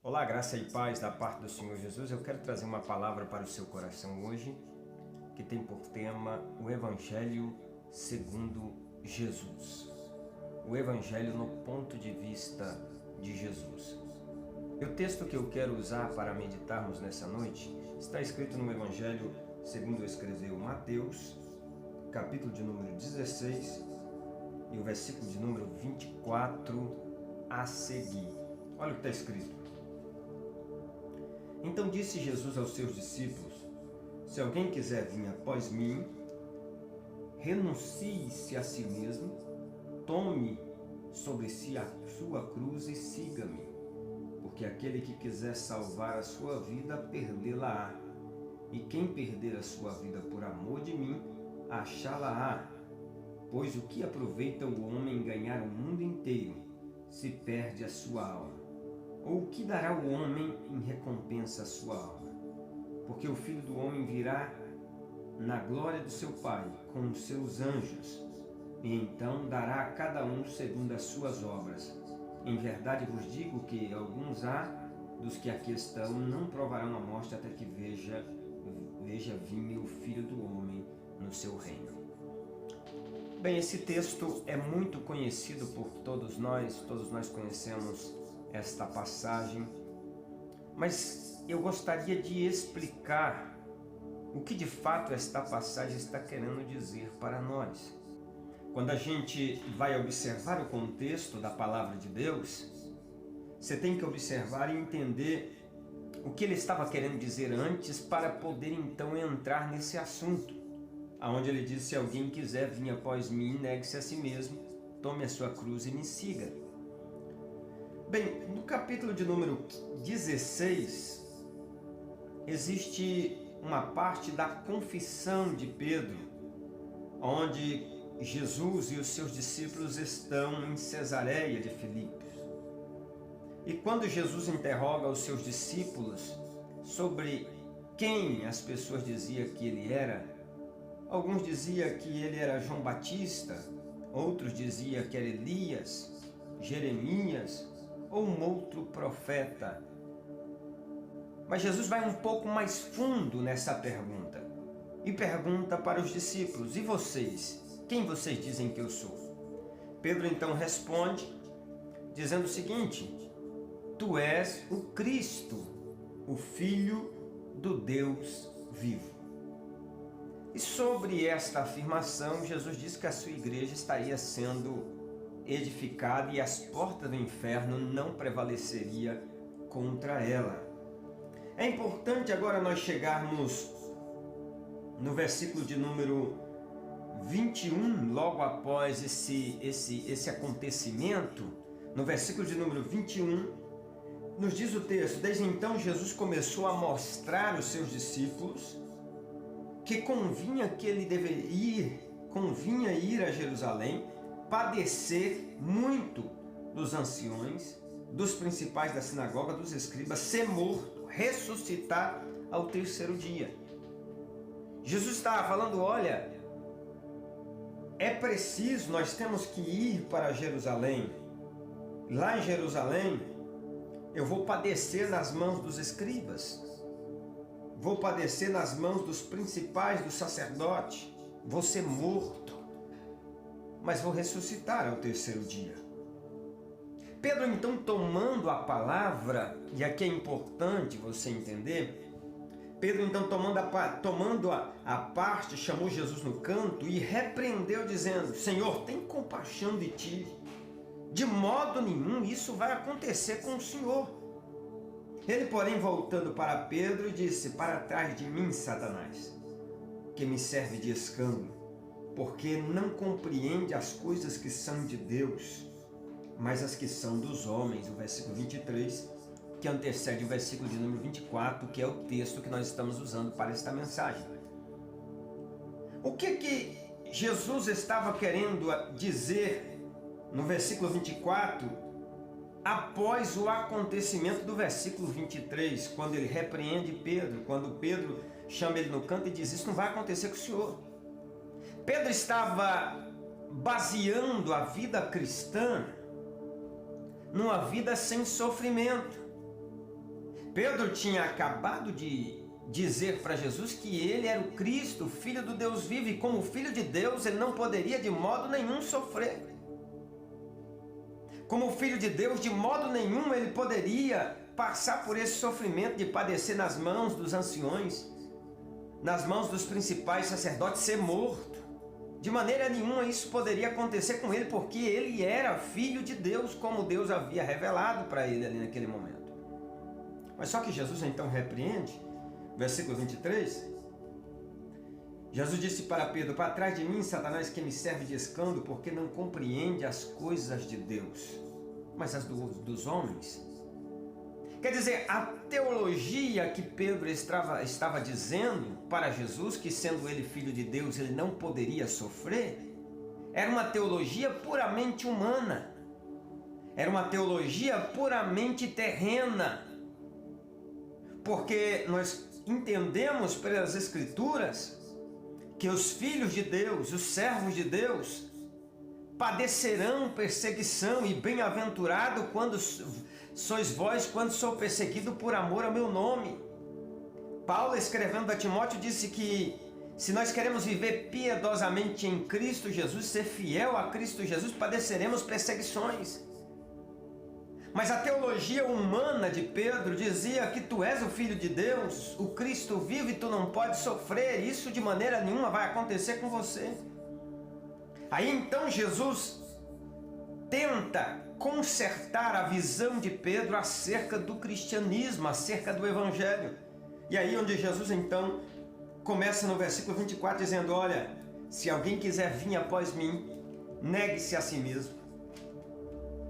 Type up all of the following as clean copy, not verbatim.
Olá, graça e paz da parte do Senhor Jesus. Eu quero trazer uma palavra para o seu coração hoje, que tem por tema o Evangelho segundo Jesus. O Evangelho no ponto de vista de Jesus. E o texto que eu quero usar para meditarmos nessa noite está escrito no Evangelho segundo escreveu Mateus, capítulo de número 16 e o versículo de número 24 a seguir. Olha o que está escrito. Então disse Jesus aos seus discípulos: se alguém quiser vir após mim, renuncie-se a si mesmo, tome sobre si a sua cruz e siga-me. Porque aquele que quiser salvar a sua vida, perdê-la-á. E quem perder a sua vida por amor de mim, achá-la-á. Pois o que aproveita o homem ganhar o mundo inteiro, se perde a sua alma? Ou o que dará o homem em recompensa à sua alma? Porque o Filho do Homem virá na glória do seu Pai, com os seus anjos, e então dará a cada um segundo as suas obras. Em verdade vos digo que alguns há dos que aqui estão não provarão a morte até que veja vir o Filho do Homem no seu reino. Bem, esse texto é muito conhecido por todos nós conhecemos esta passagem, mas eu gostaria de explicar o que de fato esta passagem está querendo dizer para nós. Quando a gente vai observar o contexto da palavra de Deus, você tem que observar e entender o que ele estava querendo dizer antes para poder então entrar nesse assunto, aonde ele diz: se alguém quiser vir após mim, negue-se a si mesmo, tome a sua cruz e me siga. Bem, no capítulo de número 16, existe uma parte da confissão de Pedro, onde Jesus e os seus discípulos estão em Cesareia de Filipos. E quando Jesus interroga os seus discípulos sobre quem as pessoas diziam que ele era, alguns diziam que ele era João Batista, outros diziam que era Elias, Jeremias, ou um outro profeta. Mas Jesus vai um pouco mais fundo nessa pergunta e pergunta para os discípulos: e vocês? Quem vocês dizem que eu sou? Pedro então responde dizendo o seguinte: tu és o Cristo, o Filho do Deus vivo. E sobre esta afirmação, Jesus disse que a sua igreja estaria sendo edificada e as portas do inferno não prevaleceria contra ela. É importante agora nós chegarmos no versículo de número 21, logo após esse acontecimento. No versículo de número 21, nos diz o texto: desde então Jesus começou a mostrar aos seus discípulos que convinha ir a Jerusalém, padecer muito dos anciões, dos principais da sinagoga, dos escribas, ser morto, ressuscitar ao terceiro dia. Jesus estava falando: olha, é preciso, nós temos que ir para Jerusalém. Lá em Jerusalém, eu vou padecer nas mãos dos escribas, vou padecer nas mãos dos principais, dos sacerdotes, vou ser morto, mas vou ressuscitar ao terceiro dia. Pedro então, tomando a palavra, e aqui é importante você entender, Pedro então tomando a parte, chamou Jesus no canto e repreendeu dizendo: Senhor, tem compaixão de ti, de modo nenhum isso vai acontecer com o Senhor. Ele, porém, voltando para Pedro, disse: para trás de mim, Satanás, que me serve de escândalo, porque não compreende as coisas que são de Deus, mas as que são dos homens. O versículo 23, que antecede o versículo de número 24, que é o texto que nós estamos usando para esta mensagem. O que Jesus estava querendo dizer no versículo 24, após o acontecimento do versículo 23, quando ele repreende Pedro, quando Pedro chama ele no canto e diz: isso não vai acontecer com o Senhor. Pedro estava baseando a vida cristã numa vida sem sofrimento. Pedro tinha acabado de dizer para Jesus que ele era o Cristo, Filho do Deus vivo, e como Filho de Deus ele não poderia de modo nenhum sofrer. Como Filho de Deus, de modo nenhum ele poderia passar por esse sofrimento de padecer nas mãos dos anciões, nas mãos dos principais sacerdotes, ser morto. De maneira nenhuma isso poderia acontecer com ele, porque ele era Filho de Deus, como Deus havia revelado para ele ali naquele momento. Mas só que Jesus então repreende, versículo 23, Jesus disse para Pedro: para trás de mim, Satanás, que me serve de escândalo, porque não compreende as coisas de Deus, mas as dos homens. Quer dizer, a teologia que Pedro estava dizendo para Jesus, que sendo ele Filho de Deus, ele não poderia sofrer, era uma teologia puramente humana, era uma teologia puramente terrena, porque nós entendemos pelas Escrituras que os filhos de Deus, os servos de Deus, padecerão perseguição, e bem-aventurado quando sois vós, quando sou perseguido por amor ao meu nome. Paulo, escrevendo a Timóteo, disse que se nós queremos viver piedosamente em Cristo Jesus, ser fiel a Cristo Jesus, padeceremos perseguições. Mas a teologia humana de Pedro dizia que tu és o Filho de Deus, o Cristo vivo, e tu não podes sofrer, isso de maneira nenhuma vai acontecer com você. Aí então Jesus tenta consertar a visão de Pedro acerca do cristianismo, acerca do Evangelho. E aí onde Jesus então começa no versículo 24 dizendo: olha, se alguém quiser vir após mim, negue-se a si mesmo.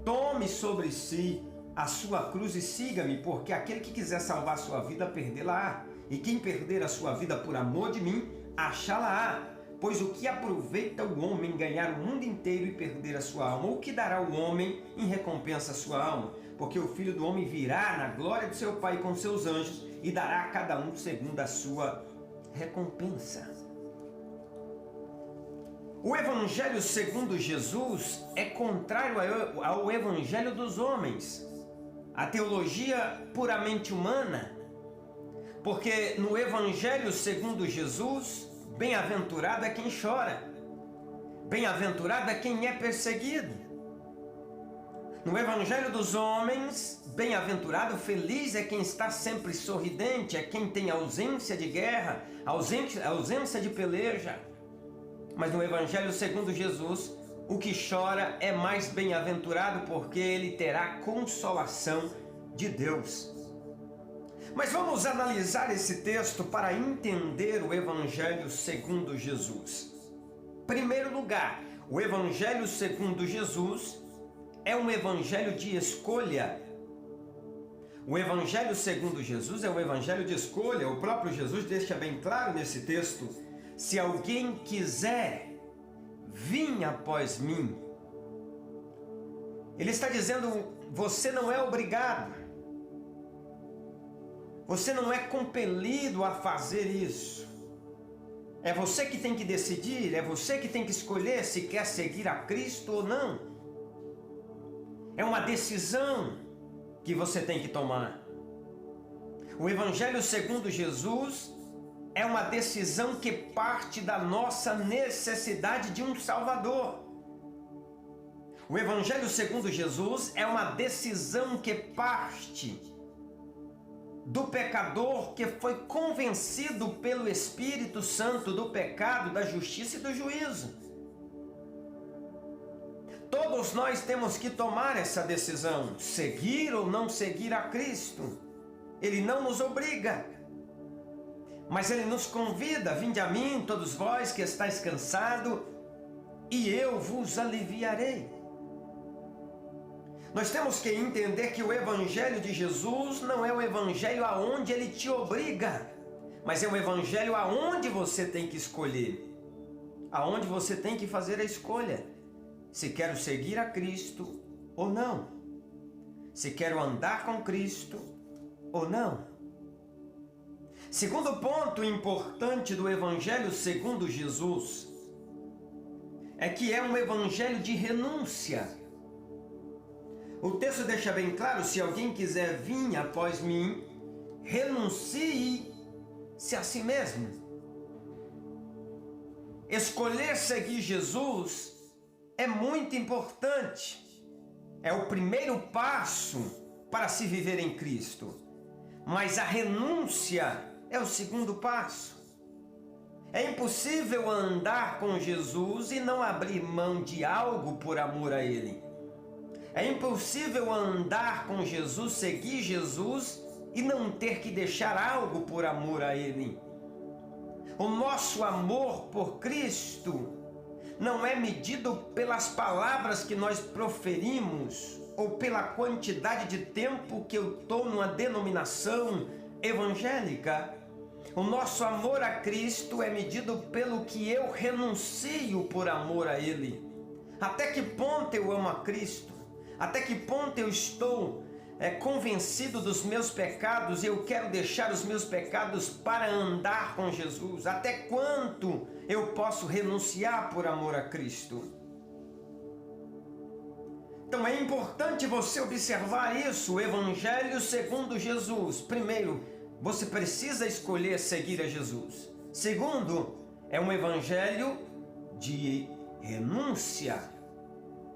Tome sobre si a sua cruz e siga-me, porque aquele que quiser salvar a sua vida, perdê-la-á. E quem perder a sua vida por amor de mim, achá-la-á. Pois o que aproveita o homem ganhar o mundo inteiro e perder a sua alma? O que dará o homem em recompensa a sua alma? Porque o Filho do Homem virá na glória do seu Pai com seus anjos e dará a cada um segundo a sua recompensa. O Evangelho segundo Jesus é contrário ao Evangelho dos homens, a teologia puramente humana, porque no Evangelho segundo Jesus, bem-aventurado é quem chora, bem-aventurado é quem é perseguido. No Evangelho dos homens, bem-aventurado, feliz é quem está sempre sorridente, é quem tem ausência de guerra, ausência de peleja. Mas no Evangelho segundo Jesus, o que chora é mais bem-aventurado, porque ele terá consolação de Deus. Mas vamos analisar esse texto para entender o Evangelho segundo Jesus. Em primeiro lugar, o Evangelho segundo Jesus é um evangelho de escolha. O Evangelho segundo Jesus é um evangelho de escolha. O próprio Jesus deixa bem claro nesse texto: se alguém quiser vir após mim. Ele está dizendo, você não é obrigado. Você não é compelido a fazer isso. É você que tem que decidir, é você que tem que escolher se quer seguir a Cristo ou não. É uma decisão que você tem que tomar. O Evangelho segundo Jesus é uma decisão que parte da nossa necessidade de um Salvador. O Evangelho segundo Jesus é uma decisão que parte do pecador que foi convencido pelo Espírito Santo do pecado, da justiça e do juízo. Todos nós temos que tomar essa decisão, seguir ou não seguir a Cristo. Ele não nos obriga, mas Ele nos convida: vinde a mim, todos vós que estáis cansados, e eu vos aliviarei. Nós temos que entender que o Evangelho de Jesus não é o Evangelho aonde Ele te obriga, mas é o Evangelho aonde você tem que escolher, aonde você tem que fazer a escolha, se quero seguir a Cristo ou não, se quero andar com Cristo ou não. Segundo ponto importante do Evangelho segundo Jesus é que é um evangelho de renúncia. O texto deixa bem claro: se alguém quiser vir após mim, renuncie-se a si mesmo. Escolher seguir Jesus é muito importante. É o primeiro passo para se viver em Cristo. Mas a renúncia é o segundo passo. É impossível andar com Jesus e não abrir mão de algo por amor a Ele. É impossível andar com Jesus, seguir Jesus e não ter que deixar algo por amor a Ele. O nosso amor por Cristo não é medido pelas palavras que nós proferimos ou pela quantidade de tempo que eu estou numa denominação evangélica. O nosso amor a Cristo é medido pelo que eu renuncio por amor a Ele. Até que ponto eu amo a Cristo? Até que ponto eu estou convencido dos meus pecados e eu quero deixar os meus pecados para andar com Jesus? Até quanto eu posso renunciar por amor a Cristo? Então é importante você observar isso, o Evangelho segundo Jesus. Primeiro, você precisa escolher seguir a Jesus. Segundo, é um evangelho de renúncia.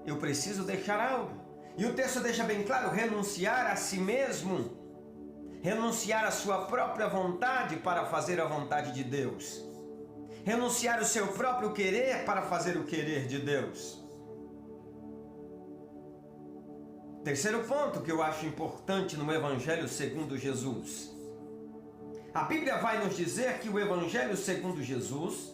Eu preciso deixar algo. E o texto deixa bem claro, renunciar a si mesmo, renunciar à sua própria vontade para fazer a vontade de Deus, renunciar o seu próprio querer para fazer o querer de Deus. Terceiro ponto que eu acho importante no Evangelho segundo Jesus. A Bíblia vai nos dizer que o Evangelho segundo Jesus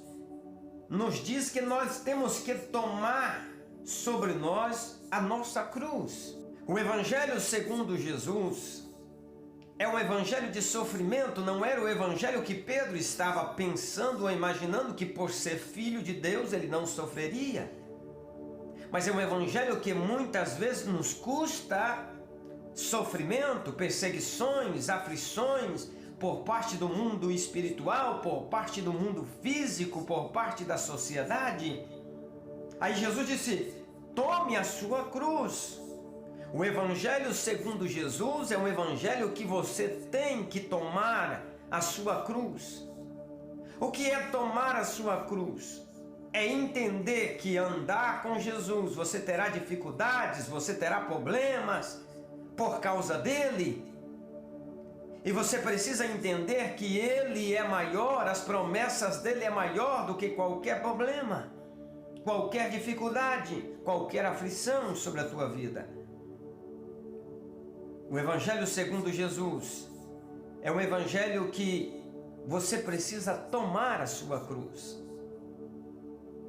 nos diz que nós temos que tomar sobre nós a nossa cruz. O Evangelho segundo Jesus é um evangelho de sofrimento, não era o evangelho que Pedro estava pensando ou imaginando que por ser filho de Deus ele não sofreria. Mas é um evangelho que muitas vezes nos custa sofrimento, perseguições, aflições, por parte do mundo espiritual, por parte do mundo físico, por parte da sociedade. Aí Jesus disse, tome a sua cruz. O Evangelho segundo Jesus é um evangelho que você tem que tomar a sua cruz. O que é tomar a sua cruz? É entender que andar com Jesus, você terá dificuldades, você terá problemas por causa dele. E você precisa entender que Ele é maior, as promessas dele é maior do que qualquer problema, qualquer dificuldade, qualquer aflição sobre a tua vida. O Evangelho segundo Jesus é um evangelho que você precisa tomar a sua cruz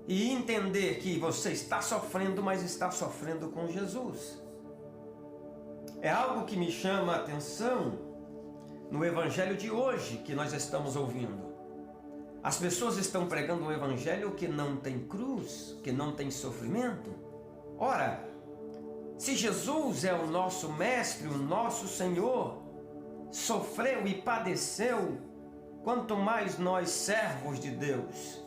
e entender que você está sofrendo, mas está sofrendo com Jesus. É algo que me chama a atenção no evangelho de hoje que nós estamos ouvindo. As pessoas estão pregando um evangelho que não tem cruz, que não tem sofrimento. Ora, se Jesus é o nosso mestre, o nosso Senhor, sofreu e padeceu, quanto mais nós, servos de Deus.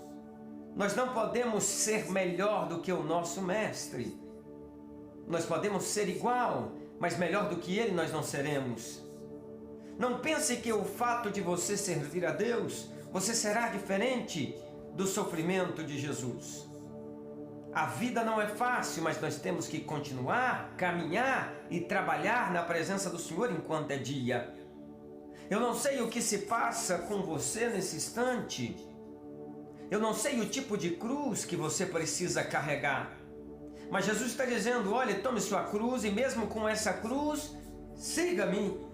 Nós não podemos ser melhor do que o nosso mestre. Nós podemos ser igual, mas melhor do que ele nós não seremos. Não pense que o fato de você servir a Deus, você será diferente do sofrimento de Jesus. A vida não é fácil, mas nós temos que continuar, caminhar e trabalhar na presença do Senhor enquanto é dia. Eu não sei o que se passa com você nesse instante. Eu não sei o tipo de cruz que você precisa carregar. Mas Jesus está dizendo, olha, tome sua cruz e mesmo com essa cruz, siga-me.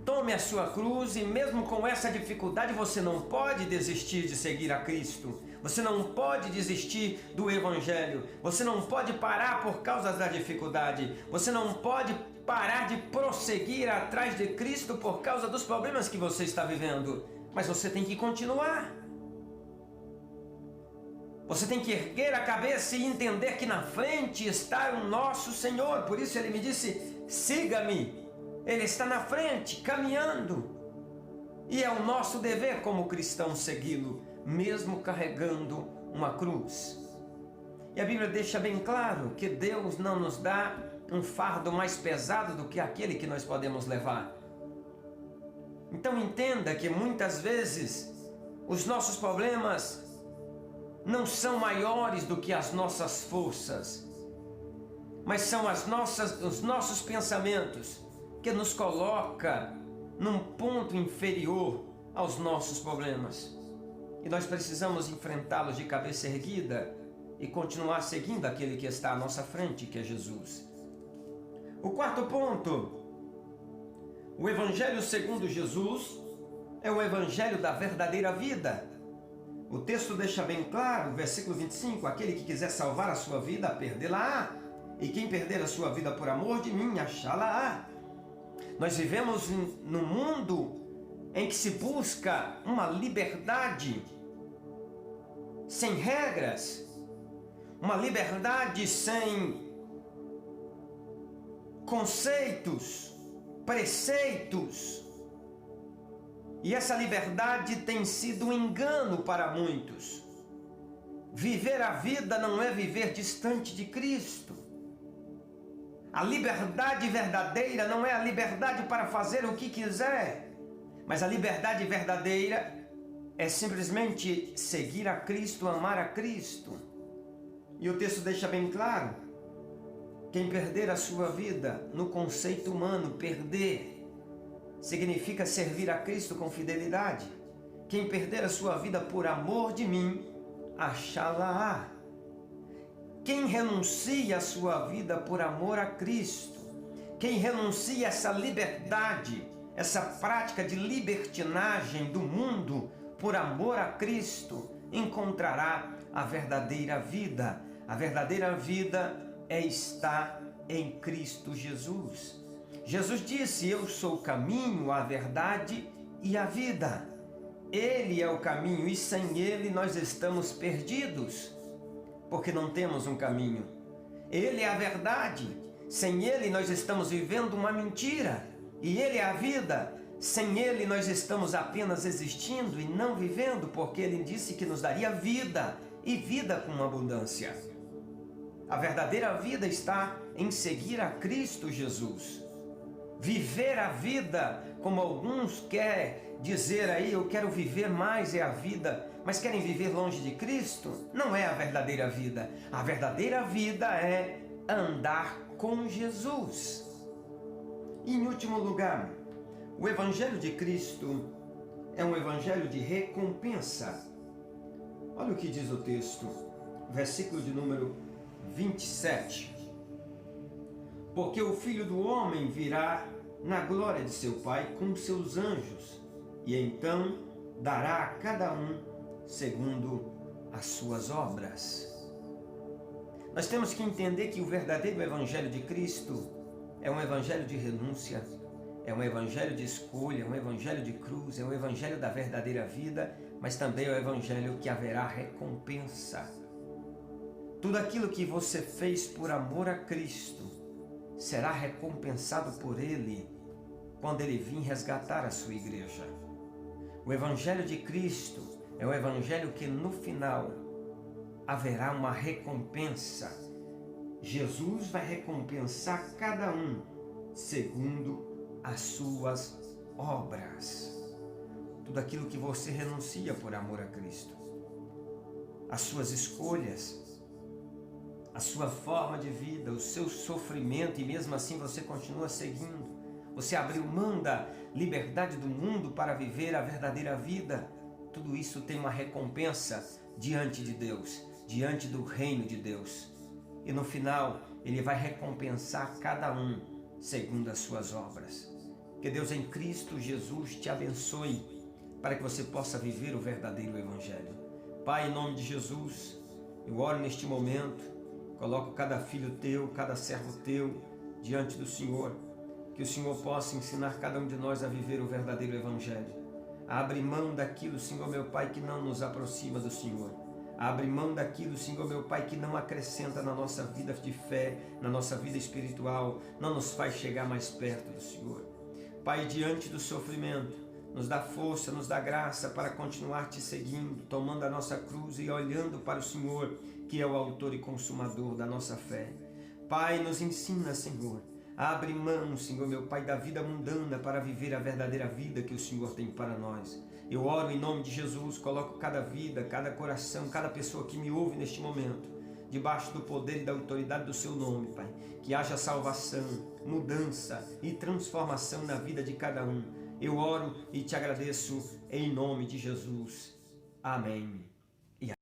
Tome a sua cruz e mesmo com essa dificuldade você não pode desistir de seguir a Cristo. Você não pode desistir do Evangelho. Você não pode parar por causa da dificuldade. Você não pode parar de prosseguir atrás de Cristo por causa dos problemas que você está vivendo. Mas você tem que continuar. Você tem que erguer a cabeça e entender que na frente está o nosso Senhor. Por isso ele me disse, siga-me. Ele está na frente, caminhando. E é o nosso dever como cristãos segui-lo, mesmo carregando uma cruz. E a Bíblia deixa bem claro que Deus não nos dá um fardo mais pesado do que aquele que nós podemos levar. Então entenda que muitas vezes os nossos problemas não são maiores do que as nossas forças, mas são os nossos pensamentos que nos coloca num ponto inferior aos nossos problemas. E nós precisamos enfrentá-los de cabeça erguida e continuar seguindo aquele que está à nossa frente, que é Jesus. O quarto ponto, o Evangelho segundo Jesus é o Evangelho da verdadeira vida. O texto deixa bem claro, versículo 25, aquele que quiser salvar a sua vida, perdê-la-á, e quem perder a sua vida por amor de mim, achá-la-á. Nós vivemos num mundo em que se busca uma liberdade sem regras, uma liberdade sem conceitos, preceitos. E essa liberdade tem sido um engano para muitos. Viver a vida não é viver distante de Cristo. A liberdade verdadeira não é a liberdade para fazer o que quiser, mas a liberdade verdadeira é simplesmente seguir a Cristo, amar a Cristo. E o texto deixa bem claro, quem perder a sua vida, no conceito humano, perder, significa servir a Cristo com fidelidade. Quem perder a sua vida por amor de mim, achá-la-á. Quem renuncia a sua vida por amor a Cristo, quem renuncia a essa liberdade, essa prática de libertinagem do mundo por amor a Cristo, encontrará a verdadeira vida. A verdadeira vida é estar em Cristo Jesus. Jesus disse, eu sou o caminho, a verdade e a vida. Ele é o caminho e sem Ele nós estamos perdidos, porque não temos um caminho. Ele é a verdade, sem Ele nós estamos vivendo uma mentira. E Ele é a vida, sem Ele nós estamos apenas existindo e não vivendo, porque Ele disse que nos daria vida e vida com abundância. A verdadeira vida está em seguir a Cristo Jesus. Viver a vida, como alguns querem dizer aí, eu quero viver mais é a vida, mas querem viver longe de Cristo, não é a verdadeira vida. A verdadeira vida é andar com Jesus. E em último lugar, o Evangelho de Cristo é um Evangelho de recompensa. Olha o que diz o texto, versículo de número 27. Porque o Filho do Homem virá na glória de seu Pai com seus anjos, e então dará a cada um segundo as suas obras. Nós temos que entender que o verdadeiro Evangelho de Cristo é um Evangelho de renúncia, é um Evangelho de escolha, é um Evangelho de cruz, é um Evangelho da verdadeira vida, mas também é o Evangelho que haverá recompensa. Tudo aquilo que você fez por amor a Cristo será recompensado por Ele quando Ele vir resgatar a sua igreja. O Evangelho de Cristo é o Evangelho que no final haverá uma recompensa. Jesus vai recompensar cada um segundo as suas obras. Tudo aquilo que você renuncia por amor a Cristo, as suas escolhas, a sua forma de vida, o seu sofrimento, e mesmo assim você continua seguindo. Você abriu mão da liberdade do mundo para viver a verdadeira vida. Tudo isso tem uma recompensa diante de Deus, diante do reino de Deus. E no final, Ele vai recompensar cada um segundo as suas obras. Que Deus em Cristo Jesus te abençoe para que você possa viver o verdadeiro Evangelho. Pai, em nome de Jesus, eu oro neste momento, coloco cada filho teu, cada servo teu diante do Senhor, que o Senhor possa ensinar cada um de nós a viver o verdadeiro Evangelho. Abre mão daquilo, Senhor meu Pai, que não nos aproxima do Senhor. Abre mão daquilo, Senhor meu Pai, que não acrescenta na nossa vida de fé, na nossa vida espiritual, não nos faz chegar mais perto do Senhor. Pai, diante do sofrimento, nos dá força, nos dá graça para continuar te seguindo, tomando a nossa cruz e olhando para o Senhor, que é o autor e consumador da nossa fé. Pai, nos ensina, Senhor, Abre mão, Senhor, meu Pai, da vida mundana para viver a verdadeira vida que o Senhor tem para nós. Eu oro em nome de Jesus, coloco cada vida, cada coração, cada pessoa que me ouve neste momento, debaixo do poder e da autoridade do Seu nome, Pai. Que haja salvação, mudança e transformação na vida de cada um. Eu oro e te agradeço em nome de Jesus. Amém.